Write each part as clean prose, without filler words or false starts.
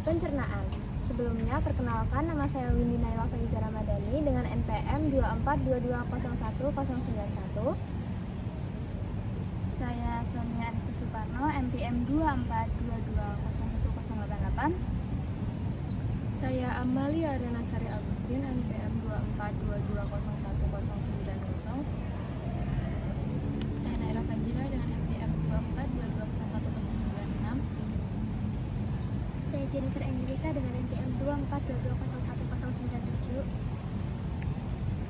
Pencernaan. Sebelumnya, perkenalkan, nama saya Windy Naila Faiza Ramadhani dengan NPM 24220191. Saya Sonia Arifah Suparno, NPM 24220188. Saya Amalia Arena Sari Agustin, NPM 24220190. Saya Naira Fajira dengan NPM 24220196. Saya Jennifer Angelika dengan NPM 24220197.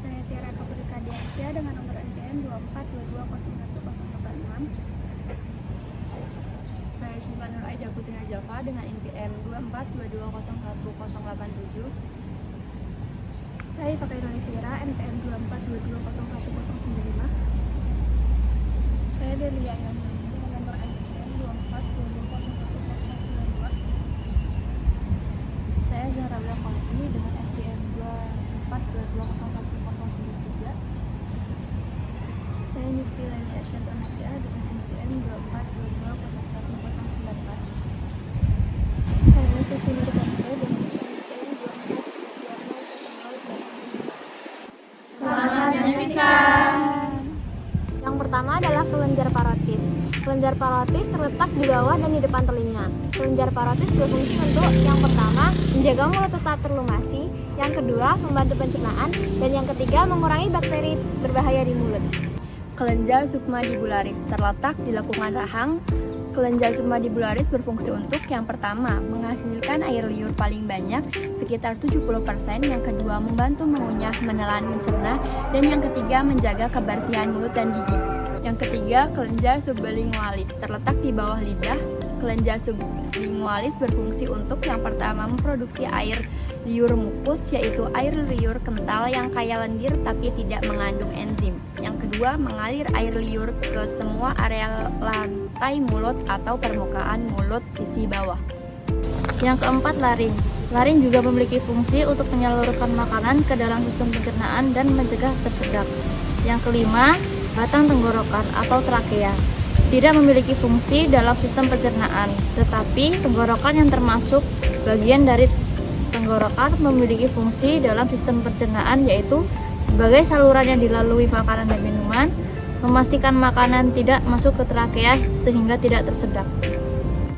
Saya Tiara Kapurika Diarsya dengan nomor NPM 24220186. Saya Syifa Nur Aida Putri Najwa dengan NPM 2422011087. Saya Pakai Nolivira, NPM 24220195. Saya Delia Yamini dengan nomor NPM 24220192. Saya Zahrawiyah Kolpi dengan NPM 2422011093. Saya Nisfilani Arsyad Anafia dengan NPM 2422011094. Saya Suci Nurbanto dengan NPM 24220109. Selamat menyaksikan. Yang pertama adalah kelenjar parotis. Kelenjar parotis terletak di bawah dan di depan telinga. Kelenjar parotis berfungsi untuk yang pertama, menjaga mulut tetap terlumasi, yang kedua, membantu pencernaan, dan yang ketiga, mengurangi bakteri berbahaya di mulut. Kelenjar submandibularis terletak di lekukan rahang. Kelenjar submandibularis berfungsi untuk yang pertama, menghasilkan air liur paling banyak sekitar 70%, yang kedua, membantu mengunyah, menelan, mencerna, dan yang ketiga, menjaga kebersihan mulut dan gigi. Yang ketiga, kelenjar sublingualis terletak di bawah lidah. Kelenjar sublingualis berfungsi untuk yang pertama, memproduksi air liur mukus, yaitu air liur kental yang kaya lendir tapi tidak mengandung enzim. Yang kedua, mengalir air liur ke semua area lantai mulut atau permukaan mulut sisi bawah. Yang keempat, laring. Laring juga memiliki fungsi untuk menyalurkan makanan ke dalam sistem pencernaan dan mencegah tersedak. Yang kelima, batang tenggorokan atau trakea. Tidak memiliki fungsi dalam sistem pencernaan, tetapi tenggorokan yang termasuk bagian dari tenggorokan memiliki fungsi dalam sistem pencernaan, yaitu sebagai saluran yang dilalui makanan dan minuman, memastikan makanan tidak masuk ke trakea sehingga tidak tersedak.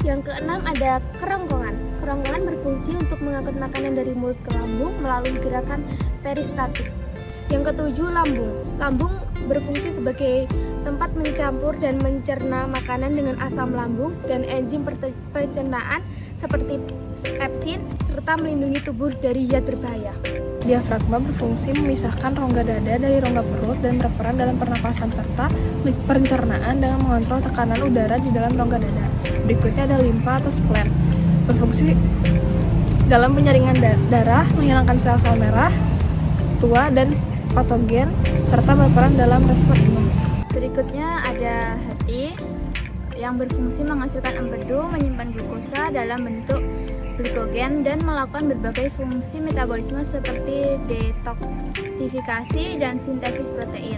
Yang keenam ada kerongkongan. Kerongkongan berfungsi untuk mengangkut makanan dari mulut ke lambung melalui gerakan peristaltik. Yang ketujuh, lambung. Lambung berfungsi sebagai tempat mencampur dan mencerna makanan dengan asam lambung dan enzim pencernaan seperti pepsin, serta melindungi tubuh dari zat berbahaya. Diafragma berfungsi memisahkan rongga dada dari rongga perut dan berperan dalam pernapasan serta pencernaan dengan mengontrol tekanan udara di dalam rongga dada. Berikutnya ada limfa atau spleen. Berfungsi dalam penyaringan darah, menghilangkan sel-sel merah, tua, dan patogen, serta berperan dalam respon imun. Berikutnya ada hati yang berfungsi menghasilkan empedu, menyimpan glukosa dalam bentuk glikogen, dan melakukan berbagai fungsi metabolisme seperti detoksifikasi dan sintesis protein.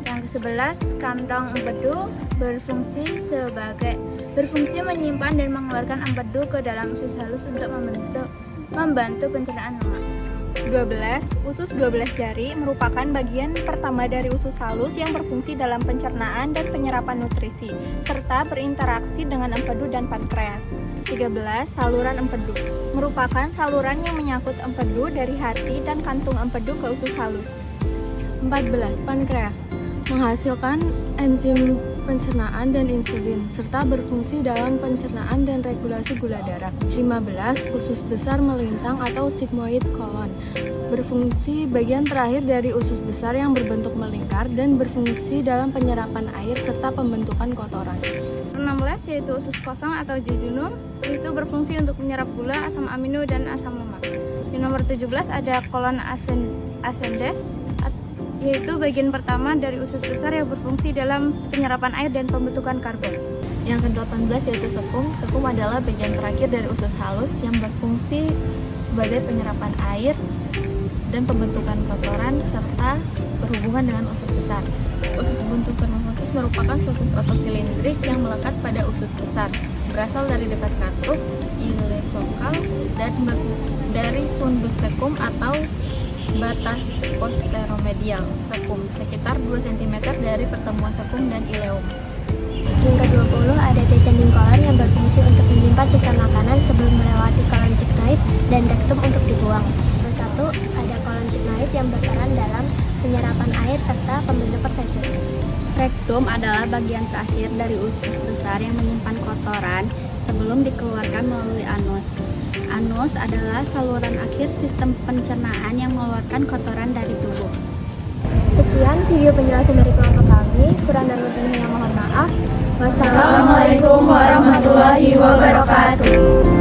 Yang ke-11, kantong empedu berfungsi menyimpan dan mengeluarkan empedu ke dalam usus halus untuk membantu pencernaan lemak. 12. Usus 12 jari merupakan bagian pertama dari usus halus yang berfungsi dalam pencernaan dan penyerapan nutrisi, serta berinteraksi dengan empedu dan pankreas. 13. Saluran empedu merupakan saluran yang menyangkut empedu dari hati dan kantung empedu ke usus halus. 14. Pankreas menghasilkan enzim pencernaan dan insulin, serta berfungsi dalam pencernaan dan regulasi gula darah. 15. Usus besar melintang atau sigmoid colon berfungsi bagian terakhir dari usus besar yang berbentuk melingkar dan berfungsi dalam penyerapan air serta pembentukan kotoran. 16 yaitu usus kosong atau jejunum, itu berfungsi untuk menyerap gula, asam amino, dan asam lemak. Di nomor 17 ada kolon ascendens, yaitu bagian pertama dari usus besar yang berfungsi dalam penyerapan air dan pembentukan karbon. Yang ke-18 yaitu sekum. Sekum adalah bagian terakhir dari usus halus yang berfungsi sebagai penyerapan air dan pembentukan kotoran serta berhubungan dengan usus besar. Usus buntu vermifosis merupakan susus otosilindris yang melekat pada usus besar, berasal dari dekat katup, ilesokal, dari fundus cecum atau batas posteromedial cecum sekitar 2 cm dari pertemuan cecum dan ileum. Yang ke-20 ada descending colon yang berfungsi untuk menyimpan sisa makanan sebelum melewati colon sigmoid dan rektum untuk dibuang. Ke-1 ada colon sigmoid yang berperan dalam penyerapan air serta pembentukan feses. Rektum adalah bagian terakhir dari usus besar yang menyimpan kotoran sebelum dikeluarkan melalui anus. Anus adalah saluran akhir sistem pencernaan yang mengeluarkan kotoran dari tubuh. Sekian video penjelasan dari kelompok kami. Kurang dan lebihnya mohon maaf. Wassalamualaikum Assalamualaikum warahmatullahi wabarakatuh.